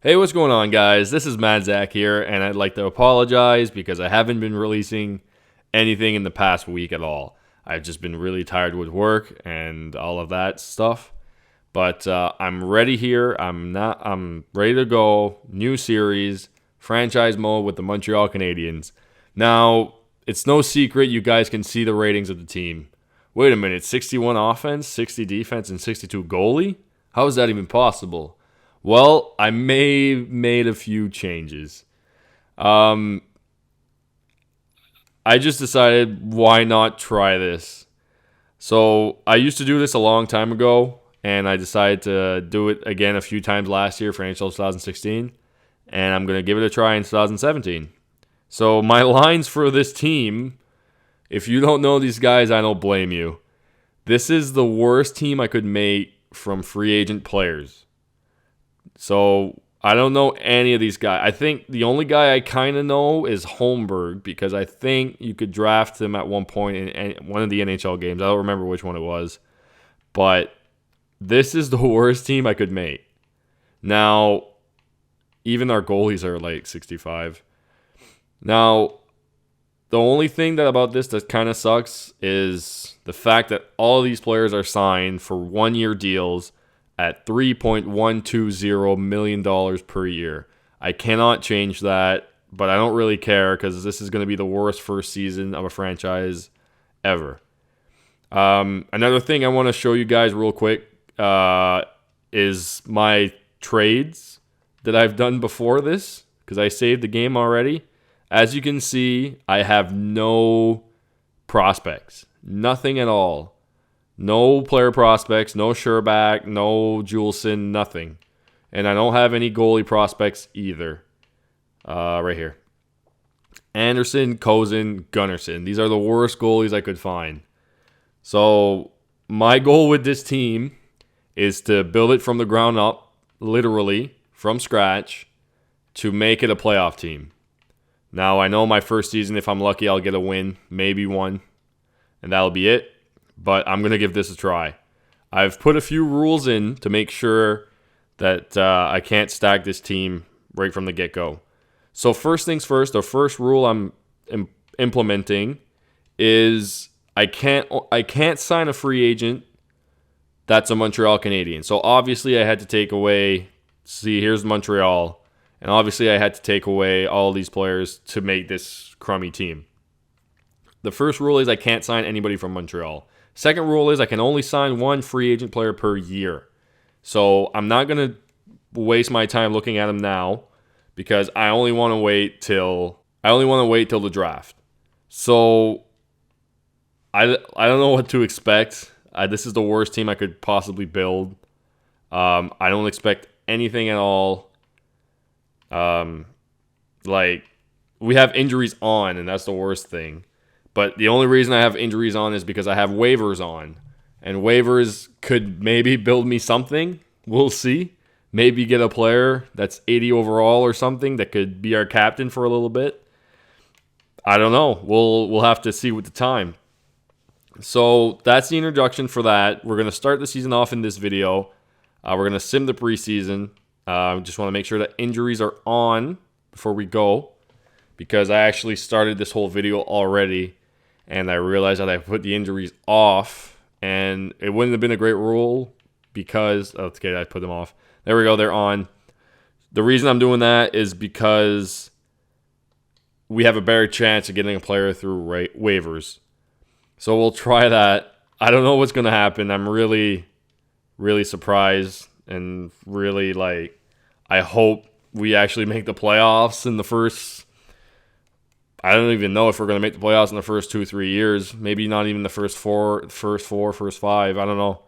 Hey, what's going on, guys? This is Mad Zach here, and I'd like to apologize because I haven't been releasing anything in the past week at all. I've just been really tired with work and all of that stuff. But I'm ready here. I'm ready to go. New series, franchise mode with the Montreal Canadiens. Now, it's no secret you guys can see the ratings of the team. Wait a minute, 61 offense, 60 defense, and 62 goalie? How is that even possible? Well, I may have made a few changes. I just decided why not try this. So I used to do this a long time ago, and I decided to do it again a few times last year for NHL 2016, and I'm going to give it a try in 2017. So my lines for this team, if you don't know these guys, I don't blame you. This is the worst team I could make from free agent players. So I don't know any of these guys. I think the only guy I kind of know is Holmberg because I think you could draft him at one point in one of the NHL games. I don't remember which one it was. But this is the worst team I could make. Now, even our goalies are like 65. Now, the only thing about this that kind of sucks is the fact that all of these players are signed for one-year deals at $3.120 million per year. I cannot change that, but I don't really care because this is going to be the worst first season of a franchise ever. Another thing I want to show you guys real quick is my trades that I've done before this because I saved the game already. As you can see, I have no prospects. Nothing at all. No player prospects, no Sherback, no Juleson, nothing. And I don't have any goalie prospects either. Right here. Anderson, Kozin, Gunnarsson. These are the worst goalies I could find. So my goal with this team is to build it from the ground up, literally, from scratch, to make it a playoff team. Now, I know my first season, if I'm lucky, I'll get a win, maybe one, and that'll be it. But I'm going to give this a try. I've put a few rules in to make sure that I can't stack this team right from the get-go. So first things first, the first rule I'm implementing is I can't sign a free agent that's a Montreal Canadien. So obviously I had to take away, here's Montreal, and obviously I had to take away all these players to make this crummy team. The first rule is I can't sign anybody from Montreal. Second rule is I can only sign one free agent player per year. So I'm not going to waste my time looking at them now because I only want to wait till the draft. So I don't know what to expect. This is the worst team I could possibly build. I don't expect anything at all. We have injuries on, and that's the worst thing. But the only reason I have injuries on is because I have waivers on. And waivers could maybe build me something. We'll see. Maybe get a player that's 80 overall or something that could be our captain for a little bit. I don't know. We'll have to see with the time. So that's the introduction for that. We're going to start the season off in this video. We're going to sim the preseason. Just want to make sure that injuries are on before we go. Because I actually started this whole video already. And I realized that I put the injuries off. And it wouldn't have been a great rule because... Okay, I put them off. There we go, they're on. The reason I'm doing that is because we have a better chance of getting a player through waivers. So we'll try that. I don't know what's going to happen. I'm really, really surprised. And really, I hope we actually make the playoffs in the first... I don't even know if we're going to make the playoffs in the first 2-3 years. Maybe not even the first five. I don't know.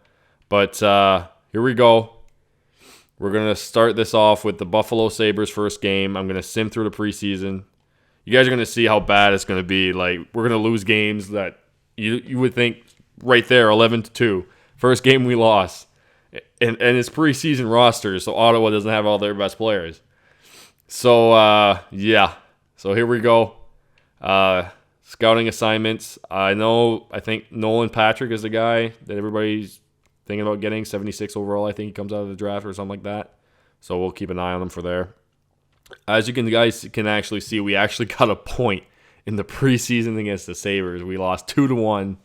But here we go. We're going to start this off with the Buffalo Sabres first game. I'm going to sim through the preseason. You guys are going to see how bad it's going to be. We're going to lose games that you would think right there, 11-2. First game we lost. And it's preseason rosters, so Ottawa doesn't have all their best players. So, yeah. So here we go. Scouting assignments. I think Nolan Patrick is the guy that everybody's thinking about getting. 76 overall, I think he comes out of the draft or something like that. So we'll keep an eye on them for there. As you guys can actually see, we actually got a point in the preseason against the Sabres. We lost 2-1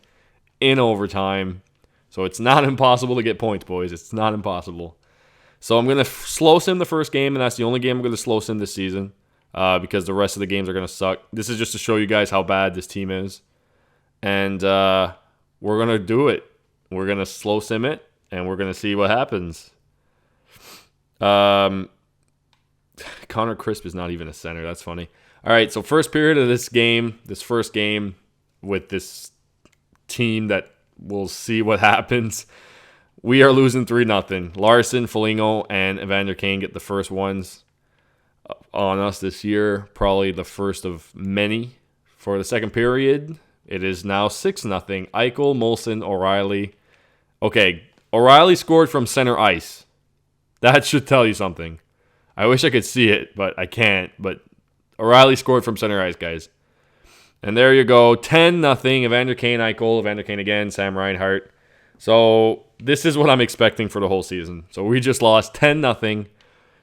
in overtime. So it's not impossible to get points, boys. It's not impossible. So I'm going to slow sim the first game, and that's the only game I'm going to slow sim this season because the rest of the games are going to suck. This is just to show you guys how bad this team is. And we're going to do it. We're going to slow sim it, and we're going to see what happens. Connor Crisp is not even a center. That's funny. All right, so first period of this first game with this team that we'll see what happens. We are losing 3-0. Larson, Foligno, and Evander Kane get the first ones on us this year. Probably the first of many. For the second period, it is now 6-0. Eichel, Molson, O'Reilly. Okay, O'Reilly scored from center ice. That should tell you something. I wish I could see it, but I can't. But O'Reilly scored from center ice, guys. And there you go, 10-0. Evander Kane, Eichel, Evander Kane again, Sam Reinhart. So this is what I'm expecting for the whole season. So we just lost 10-0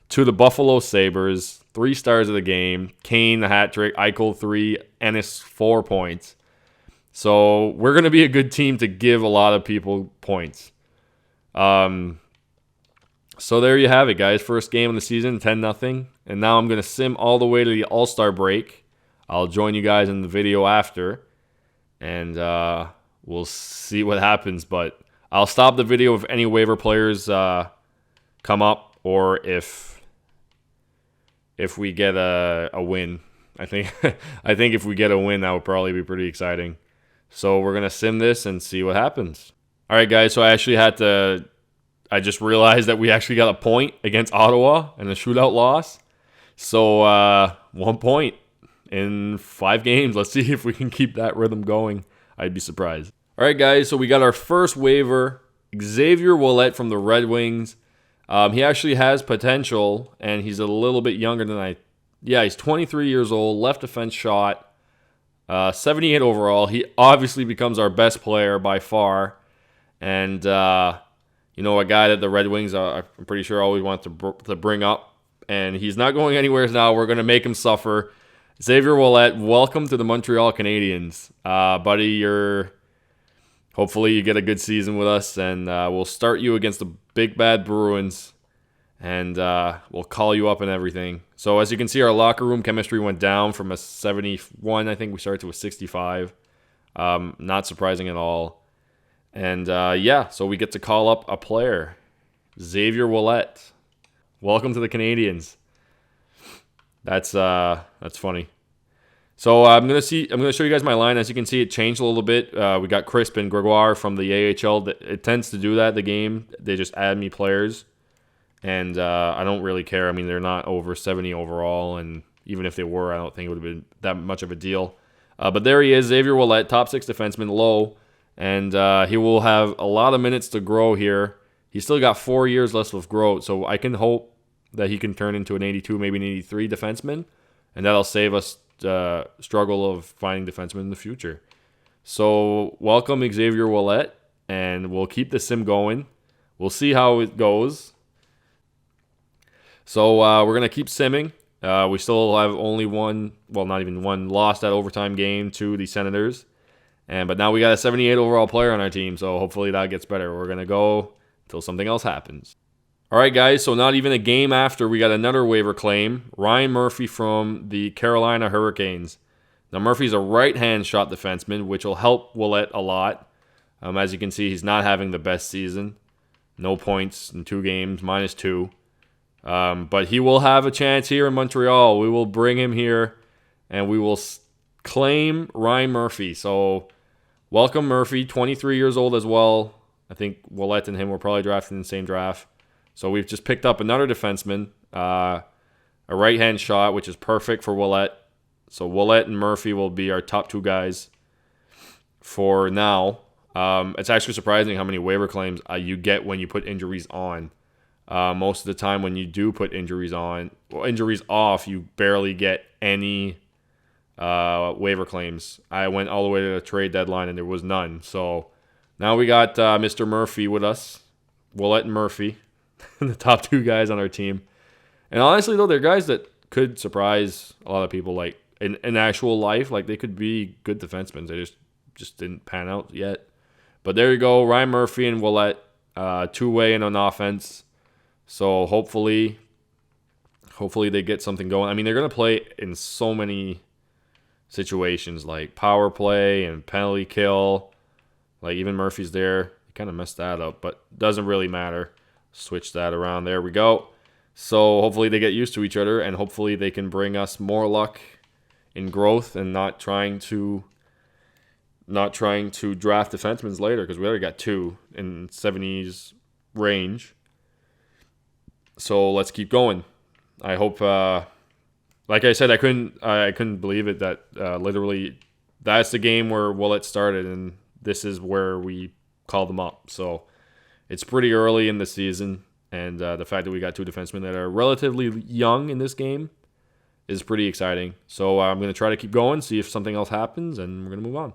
to the Buffalo Sabres. 3 stars of the game. Kane, the hat trick. Eichel, 3. Ennis, 4 points. So we're going to be a good team to give a lot of people points. So there you have it, guys. First game of the season, 10-0. And now I'm going to sim all the way to the All-Star break. I'll join you guys in the video after. And we'll see what happens. But I'll stop the video if any waiver players come up or if we get a win. I think if we get a win, that would probably be pretty exciting. So we're going to sim this and see what happens. All right, guys. So I just realized that we actually got a point against Ottawa in a shootout loss. So 1 point in 5 games. Let's see if we can keep that rhythm going. I'd be surprised. All right, guys. So we got our first waiver. Xavier Ouellet from the Red Wings. He actually has potential, and he's a little bit younger than he's 23 years old. Left defense shot. 78 overall. He obviously becomes our best player by far. And, a guy that the Red Wings, I'm pretty sure, always want to bring up. And he's not going anywhere now. We're going to make him suffer. Xavier Ouellet, welcome to the Montreal Canadiens. Buddy, hopefully you get a good season with us, and we'll start you against the big bad Bruins, and we'll call you up and everything. So as you can see, our locker room chemistry went down from a 71, I think we started to a 65. Not surprising at all. And so we get to call up a player, Xavier Ouellet. Welcome to the Canadiens. That's funny. So I'm gonna show you guys my line. As you can see, it changed a little bit. We got Crisp and Gregoire from the AHL. It tends to do that. The game, they just add me players, and I don't really care. I mean, they're not over 70 overall, and even if they were, I don't think it would have been that much of a deal. But there he is, Xavier Ouellet, top 6 defenseman, low, and he will have a lot of minutes to grow here. He's still got 4 years left of growth, so I can hope that he can turn into an 82, maybe an 83 defenseman, and that'll save us struggle of finding defensemen in the future. So welcome Xavier Ouellet, and we'll keep the sim going. We'll see how it goes. So we're going to keep simming. We still have only not even one, lost that overtime game to the Senators. But now we got a 78 overall player on our team, so hopefully that gets better. We're going to go until something else happens. All right, guys, so not even a game after, we got another waiver claim. Ryan Murphy from the Carolina Hurricanes. Now, Murphy's a right-hand shot defenseman, which will help Ouellet a lot. As you can see, he's not having the best season. No points in 2 games, -2. But he will have a chance here in Montreal. We will bring him here, and we will claim Ryan Murphy. So, welcome Murphy, 23 years old as well. I think Ouellet and him were probably drafted in the same draft. So we've just picked up another defenseman, a right-hand shot, which is perfect for Ouellet. So Ouellet and Murphy will be our top 2 guys for now. It's actually surprising how many waiver claims you get when you put injuries on. Most of the time when you do put injuries off, you barely get any waiver claims. I went all the way to the trade deadline and there was none. So now we got Mr. Murphy with us, Ouellet and Murphy. The top 2 guys on our team. And honestly, though, they're guys that could surprise a lot of people, like in actual life. Like they could be good defensemen. They just didn't pan out yet. But there you go, Ryan Murphy and Willett, two-way and on offense. So hopefully they get something going. I mean, they're gonna play in so many situations like power play and penalty kill. Like even Murphy's there. He kind of messed that up, but doesn't really matter. Switch that around. There we go. So hopefully they get used to each other, and hopefully they can bring us more luck in growth and not trying to draft defensemen later, because we already got 2 in 70s range. So let's keep going. I hope. Like I said, I couldn't believe it that literally that's the game where Willett started, and this is where we called them up. So it's pretty early in the season, and the fact that we got 2 defensemen that are relatively young in this game is pretty exciting. So I'm going to try to keep going, see if something else happens, and we're going to move on.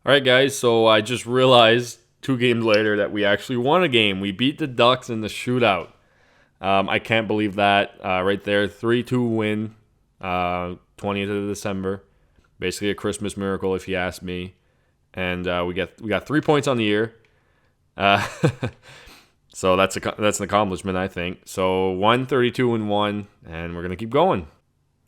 All right, guys, so I just realized 2 games later that we actually won a game. We beat the Ducks in the shootout. I can't believe that right there. 3-2 win, 20th of December. Basically a Christmas miracle, if you ask me. And we got 3 points on the year. So that's an accomplishment, I think. So 132-1, and we're going to keep going.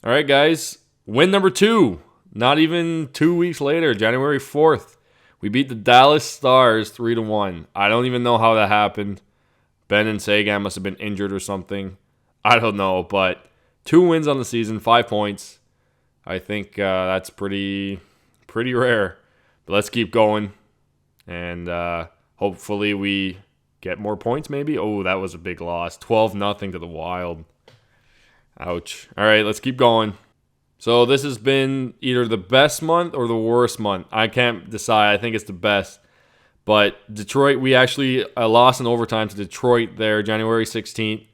All right, guys, win number 2. Not even 2 weeks later, January 4th, we beat the Dallas Stars 3-1. I don't even know how that happened. Ben and Sagan must have been injured or something. I don't know, but 2 wins on the season, 5 points. I think that's pretty rare. But let's keep going, and hopefully we get more points maybe. Oh, that was a big loss. 12-0 to the Wild. Ouch. All right, let's keep going. So this has been either the best month or the worst month. I can't decide. I think it's the best. But Detroit, we actually lost in overtime to Detroit there January 16th.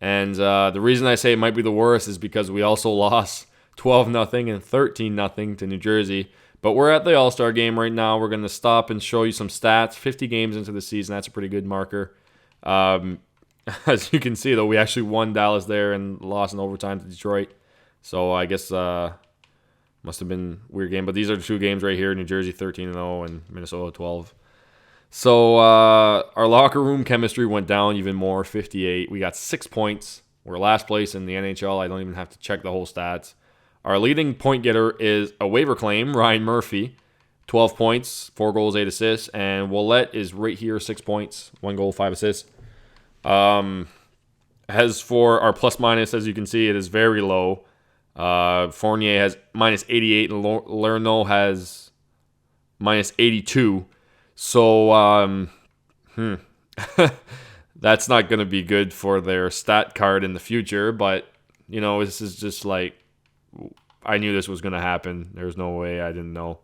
And the reason I say it might be the worst is because we also lost 12-0 and 13-0 to New Jersey. But we're at the All-Star game right now. We're going to stop and show you some stats. 50 games into the season. That's a pretty good marker. As you can see, though, we actually won Dallas there and lost in overtime to Detroit. So I guess must have been a weird game. But these are the 2 games right here. New Jersey 13-0 and Minnesota 12. So our locker room chemistry went down even more, 58. We got 6 points. We're last place in the NHL. I don't even have to check the whole stats. Our leading point getter is a waiver claim, Ryan Murphy, 12 points, 4 goals, 8 assists. And Willett is right here, 6 points, 1 goal, 5 assists. As for our plus-minus, as you can see, it is very low. Fournier has minus 88, and Lerno has minus 82. So, that's not going to be good for their stat card in the future. But, this is just like, I knew this was going to happen. There's no way I didn't know.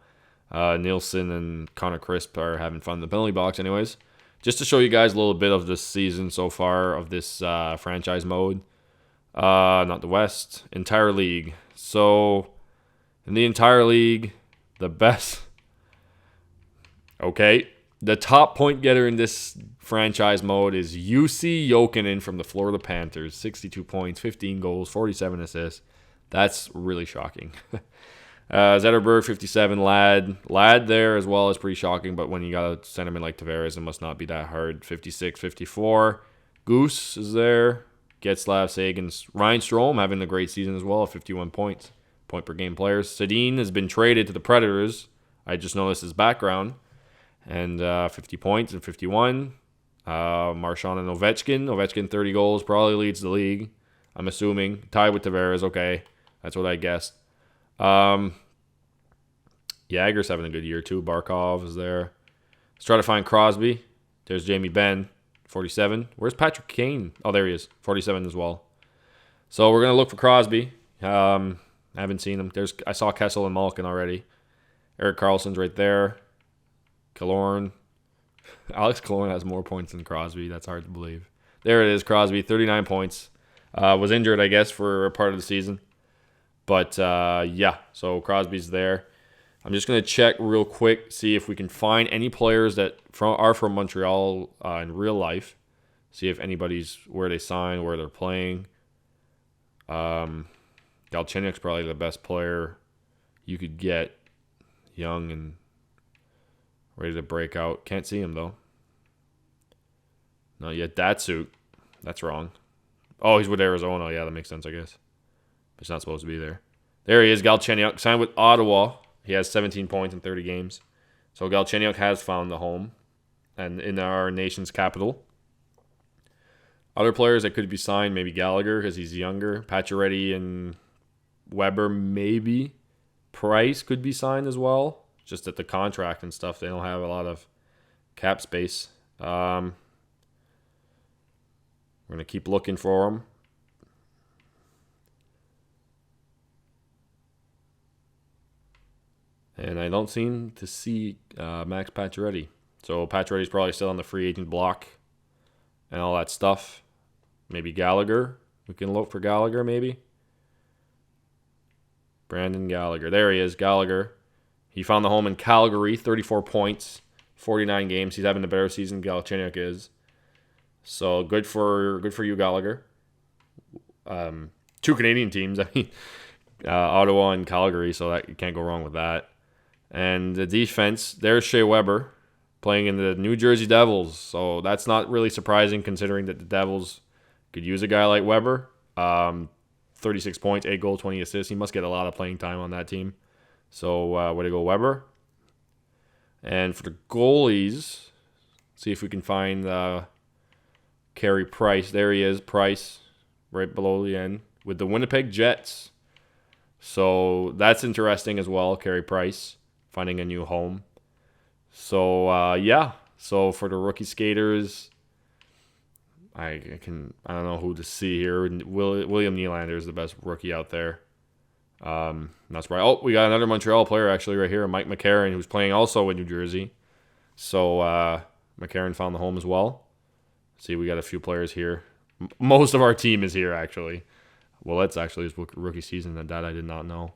Nielsen and Connor Crisp are having fun in the penalty box anyways. Just to show you guys a little bit of this season so far of this franchise mode. Not the West, entire league. So, in the entire league, the best... Okay, the top point getter in this franchise mode is UC Jokinen from the Florida Panthers. 62 points, 15 goals, 47 assists. That's really shocking. Zetterberg, 57. Ladd there as well is pretty shocking, but when you got a centerman like Tavares, it must not be that hard. 56, 54. Goose is there. Getzlav, Sagans. Ryan Strome having a great season as well, 51 points. Point per game players. Sedin has been traded to the Predators. I just noticed his background. And 50 points and 51. Marchand and Ovechkin. Ovechkin, 30 goals. Probably leads the league, I'm assuming. Tied with Tavares. Okay. That's what I guessed. Jagger's having a good year, too. Barkov is there. Let's try to find Crosby. There's Jamie Benn, 47. Where's Patrick Kane? Oh, there he is. 47 as well. So we're going to look for Crosby. I haven't seen him. I saw Kessel and Malkin already. Erik Karlsson's right there. Killorn. Alex Killorn has more points than Crosby. That's hard to believe. There it is, Crosby, 39 points. Was injured, I guess, for a part of the season. But, yeah, so Crosby's there. I'm just going to check real quick, see if we can find any players that are from Montreal in real life. See if anybody's where they sign, where they're playing. Galchenyuk's probably the best player you could get, young and ready to break out. Can't see him, though. No, yet Datsuk. That's wrong. Oh, he's with Arizona. Yeah, that makes sense, I guess. But he's not supposed to be there. There he is, Galchenyuk. Signed with Ottawa. He has 17 points in 30 games. So Galchenyuk has found the home and in our nation's capital. Other players that could be signed, maybe Gallagher because he's younger. Pacioretty and Weber, maybe. Price could be signed as well. Just at the contract and stuff, they don't have a lot of cap space. We're going to keep looking for them. And I don't seem to see Max Pacioretty. So Pacioretty's probably still on the free agent block and all that stuff. Maybe Gallagher. We can look for Gallagher, maybe. Brandon Gallagher. There he is, Gallagher. He found the home in Calgary, 34 points, 49 games. He's having a better season Galchenyuk is. So good for you, Gallagher. Two Canadian teams, I mean, Ottawa and Calgary, so that you can't go wrong with that. And the defense, there's Shea Weber playing in the New Jersey Devils. So that's not really surprising considering that the Devils could use a guy like Weber. 36 points, 8 goals, 20 assists. He must get a lot of playing time on that team. So way to go, Weber. And for the goalies, see if we can find Carey Price. There he is, Price, right below the end, with the Winnipeg Jets. So that's interesting as well, Carey Price, finding a new home. So, yeah. So for the rookie skaters, I don't know who to see here. William Nylander is the best rookie out there. Not surprised. Oh, we got another Montreal player actually right here, Mike McCarron, who's playing also in New Jersey. So McCarron found the home as well. See, we got a few players here. Most of our team is here actually. Well, that's actually his rookie season. That I did not know.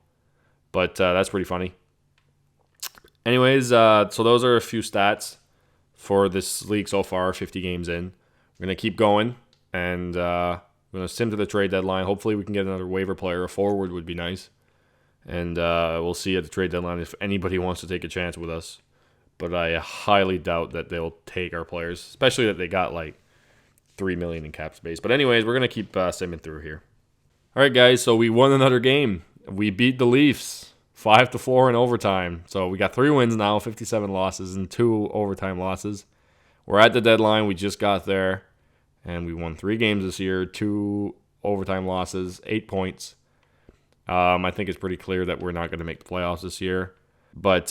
But that's pretty funny. Anyways, so those are a few stats for this league so far, 50 games in. We're going to keep going, and we're going to sim to the trade deadline. Hopefully we can get another waiver player. A forward would be nice. And we'll see at the trade deadline if anybody wants to take a chance with us. But I highly doubt that they'll take our players, especially that they got like $3 million in cap space. But anyways, we're going to keep simming through here. All right, guys, so we won another game. We beat the Leafs 5-4 in overtime. So we got 3 wins now, 57 losses, and 2 overtime losses. We're at the deadline. We just got there, and we won 3 games this year, 2 overtime losses, 8 points. I think it's pretty clear that we're not going to make the playoffs this year. But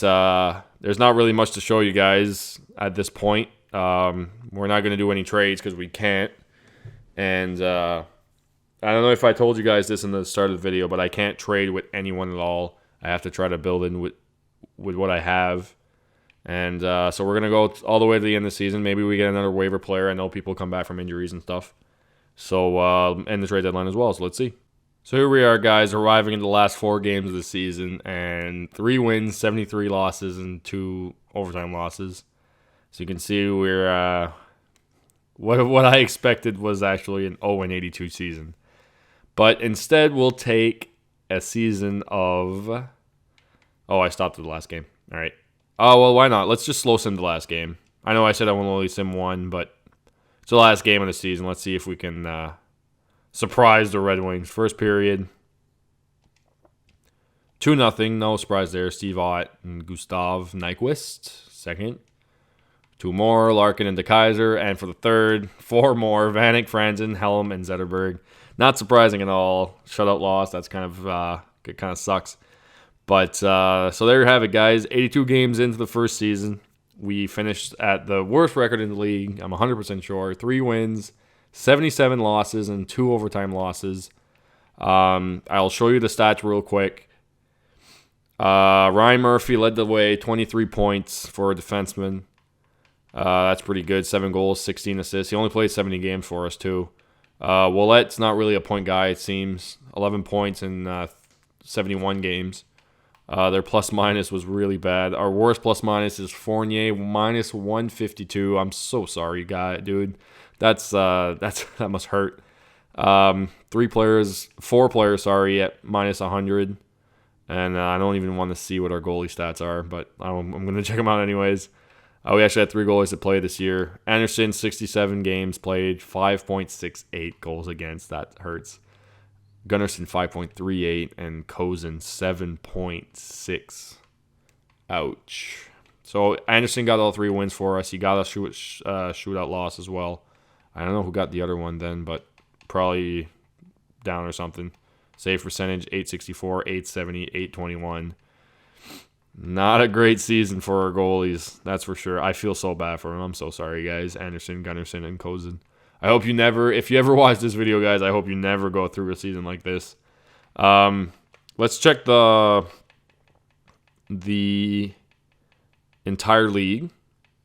there's not really much to show you guys at this point. We're not going to do any trades because we can't. And I don't know if I told you guys this in the start of the video, but I can't trade with anyone at all. I have to try to build in with what I have. And so we're going to go all the way to the end of the season. Maybe we get another waiver player. I know people come back from injuries and stuff. So end the trade deadline as well. So let's see. So here we are, guys, arriving in the last 4 games of the season. And 3 wins, 73 losses, and 2 overtime losses. So you can see we're... what I expected was actually an 0-82 season. But instead, we'll take a season of... Oh, I stopped at the last game. All right. Oh, well, why not? Let's just slow sim the last game. I know I said I want to only sim 1, but it's the last game of the season. Let's see if we can surprise the Red Wings. First period, 2-0. No surprise there. Steve Ott and Gustav Nyquist. Second. 2 more, Larkin and DeKaiser. And for the third, 4 more, Vanek, Franzen, Helm, and Zetterberg. Not surprising at all. Shutout loss. That's kind of it kind of sucks. But so there you have it, guys. 82 games into the first season. We finished at the worst record in the league. I'm 100% sure. 3 wins, 77 losses, and 2 overtime losses. I'll show you the stats real quick. Ryan Murphy led the way, 23 points for a defenseman. That's pretty good. 7 goals, 16 assists. He only played 70 games for us, too. Wallet's not really a point guy, it seems. 11 points in 71 games. Their plus-minus was really bad. Our worst plus-minus is Fournier, minus 152. I'm so sorry, dude. That must hurt. Four players, sorry, at minus 100. And I don't even want to see what our goalie stats are, but I'm going to check them out anyways. We actually had 3 goalies that played this year. Anderson, 67 games played, 5.68 goals against. That hurts. Gunnarsson, 5.38, and Kozin, 7.6. Ouch. So Anderson got all 3 wins for us. He got a shootout loss as well. I don't know who got the other one then, but probably down or something. Save percentage, 864, 870, 821. Not a great season for our goalies, that's for sure. I feel so bad for him. I'm so sorry, guys. Anderson, Gunnarsson, and Kozin. I hope you never, if you ever watch this video, guys, I hope you never go through a season like this. Let's check the entire league,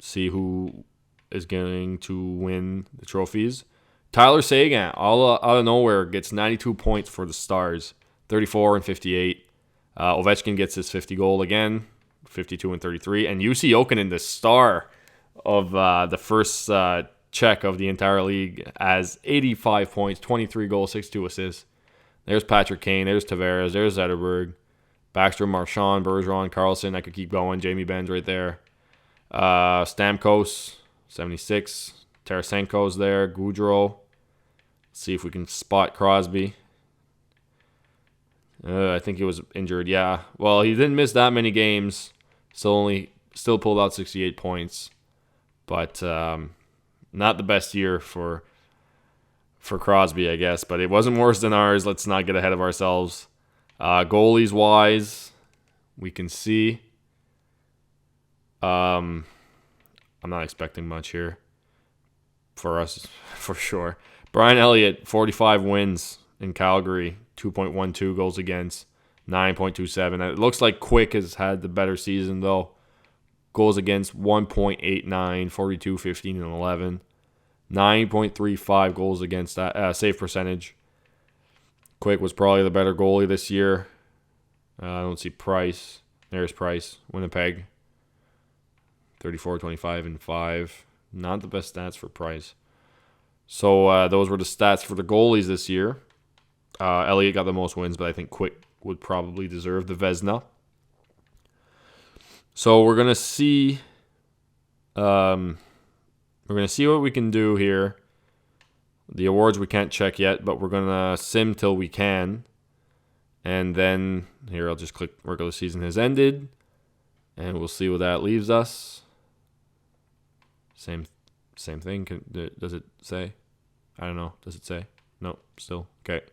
see who is going to win the trophies. Tyler Seguin, all out of nowhere, gets 92 points for the Stars, 34 and 58. Ovechkin gets his 50 goal again, 52 and 33. And UC Jokinen, the star of the first check of the entire league, has 85 points, 23 goals, 62 assists. There's Patrick Kane, there's Tavares, there's Zetterberg, Backstrom, Marchand, Bergeron, Carlson. I could keep going. Jamie Ben's right there. Stamkos, 76. Tarasenko's there. Goudreau. Let's see if we can spot Crosby. I think he was injured. Yeah. Well, he didn't miss that many games. Still pulled out 68 points, but not the best year for Crosby, I guess. But it wasn't worse than ours. Let's not get ahead of ourselves. Goalies wise, we can see. I'm not expecting much here for us, for sure. Brian Elliott, 45 wins in Calgary, 2.12 goals against, 9.27. It looks like Quick has had the better season, though. Goals against, 1.89, 42, 15, and 11. 9.35 goals against, save percentage. Quick was probably the better goalie this year. I don't see Price. There's Price. Winnipeg, 34, 25, and 5. Not the best stats for Price. So those were the stats for the goalies this year. Elliott got the most wins, but I think Quick would probably deserve the Vezina. So we're gonna see. We're gonna see what we can do here. The awards we can't check yet, but we're gonna sim till we can. And then here I'll just click regular season has ended, and we'll see what that leaves us. Same thing. Does it say? I don't know. Does it say? No, still. Okay.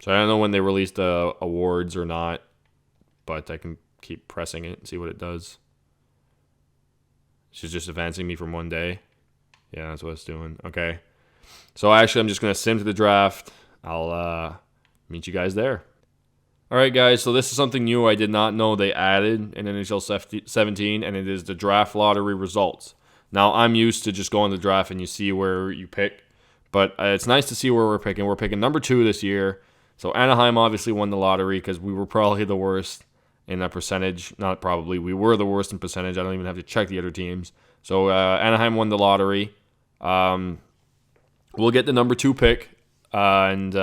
So I don't know when they released the awards or not, but I can keep pressing it and see what it does. She's just advancing me from one day. Yeah, that's what it's doing. Okay. So actually, I'm just going to sim to the draft. I'll meet you guys there. All right, guys. So this is something new I did not know they added in NHL 17, and it is the draft lottery results. Now, I'm used to just going to the draft and you see where you pick, but it's nice to see where we're picking. We're picking number 2 this year. So Anaheim obviously won the lottery because we were probably the worst in that percentage. Not probably. We were the worst in percentage. I don't even have to check the other teams. So Anaheim won the lottery. We'll get the number 2 pick, and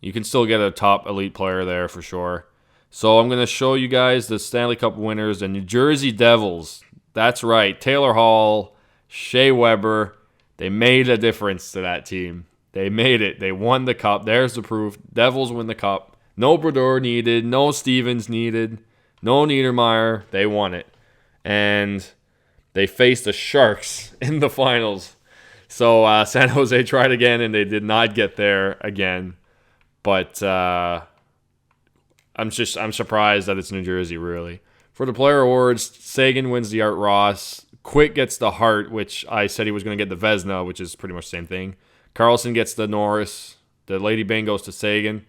you can still get a top elite player there for sure. So I'm going to show you guys the Stanley Cup winners, the New Jersey Devils. That's right. Taylor Hall, Shea Weber, they made a difference to that team. They made it. They won the cup. There's the proof. Devils win the cup. No Brodeur needed. No Stevens needed. No Niedermeyer. They won it. And they faced the Sharks in the finals. So San Jose tried again, and they did not get there again. But I'm surprised that it's New Jersey, really. For the player awards, Sagan wins the Art Ross. Quick gets the Hart, which I said he was going to get the Vezina, which is pretty much the same thing. Carlson gets the Norris. The Lady Bing goes to Sagan.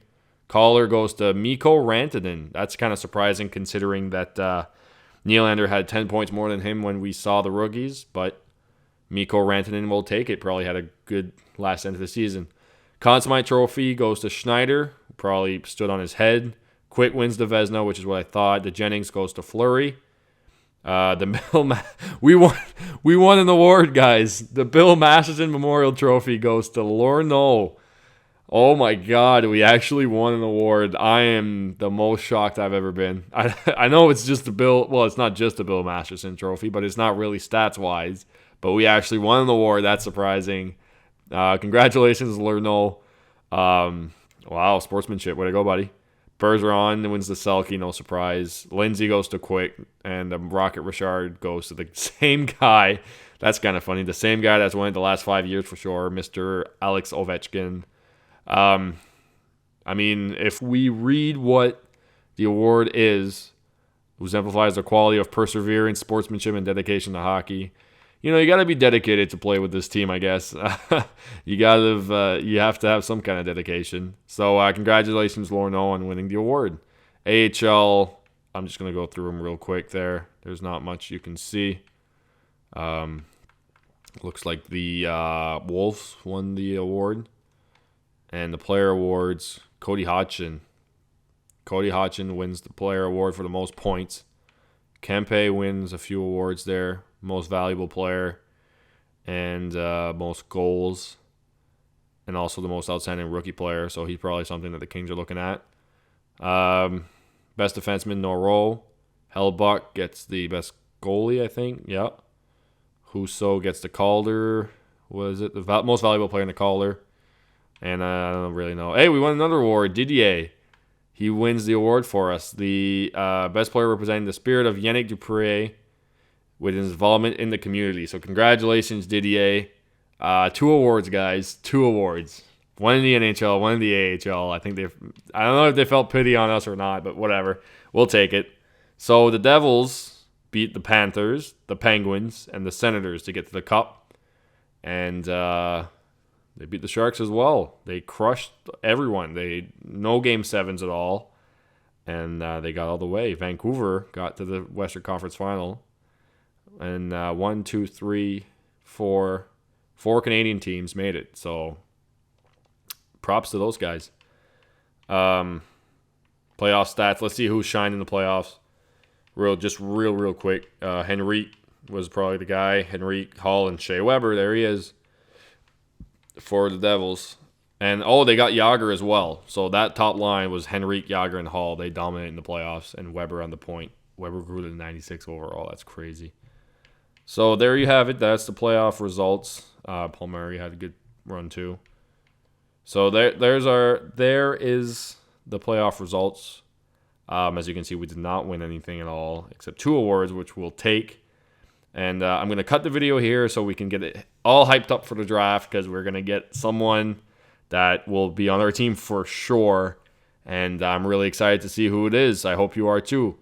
Caller goes to Mikko Rantanen. That's kind of surprising considering that Nylander had 10 points more than him when we saw the rookies. But Mikko Rantanen will take it. Probably had a good last end of the season. Conn Smythe Trophy goes to Schneider. Probably stood on his head. Quick wins the Vezina, which is what I thought. The Jennings goes to Fleury. We won an award, guys. The Bill Masterton Memorial Trophy goes to Lorneau. Oh my God, we actually won an award. I am the most shocked I've ever been. I know it's just the Bill, well, it's not just the Bill Masterson trophy, but it's not really stats wise. But we actually won an award. That's surprising. Congratulations, Lerno. Wow, sportsmanship. Way to go, buddy. Bergeron wins the Selkie, no surprise. Lindsay goes to Quick, and Rocket Richard goes to the same guy. That's kind of funny. The same guy that's won it the last 5 years for sure, Mr. Alex Ovechkin. I mean, if we read what the award is, it exemplifies the quality of perseverance, sportsmanship, and dedication to hockey. You know, you got to be dedicated to play with this team, I guess. You have to have some kind of dedication. So, congratulations, Lorno, on winning the award. AHL, I'm just going to go through them real quick there. There's not much you can see. Looks like the Wolves won the award. And the player awards, Cody Hodgson. Cody Hodgson wins the player award for the most points. Kempe wins a few awards there. Most valuable player and most goals, and also the most outstanding rookie player. So he's probably something that the Kings are looking at. Best defenseman, Noro. Hellbuck gets the best goalie, I think. Yep. Husso gets the Calder. Was it the most valuable player in the Calder? And I don't really know. Hey, we won another award. Didier. He wins the award for us. The best player representing the spirit of Yannick Dupré with his involvement in the community. So congratulations, Didier. 2 awards, guys. 2 awards. One in the NHL, one in the AHL. I don't know if they felt pity on us or not, but whatever. We'll take it. So the Devils beat the Panthers, the Penguins, and the Senators to get to the Cup. And they beat the Sharks as well. They crushed everyone. No Game 7s at all. And they got all the way. Vancouver got to the Western Conference Final. And 4 Canadian teams made it. So props to those guys. Playoff stats. Let's see who's shined in the playoffs. Real quick. Henrique was probably the guy. Henrique, Hall, and Shea Weber. There he is for the Devils. And they got Yager as well. So that top line was Henrique, Yager, and Hall. They dominated in the playoffs. And Weber on the point. Weber grew to 96 overall. That's crazy. So there you have it. That's the playoff results. Paul Murray had a good run too. So there is the playoff results. As you can see, we did not win anything at all except 2 awards, which we'll take. And I'm going to cut the video here so we can get it all hyped up for the draft because we're going to get someone that will be on our team for sure. And I'm really excited to see who it is. I hope you are too.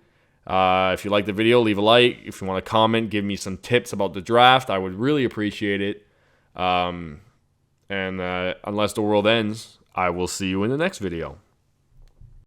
If you like the video, leave a like. If you want to comment, give me some tips about the draft. I would really appreciate it. And unless the world ends, I will see you in the next video.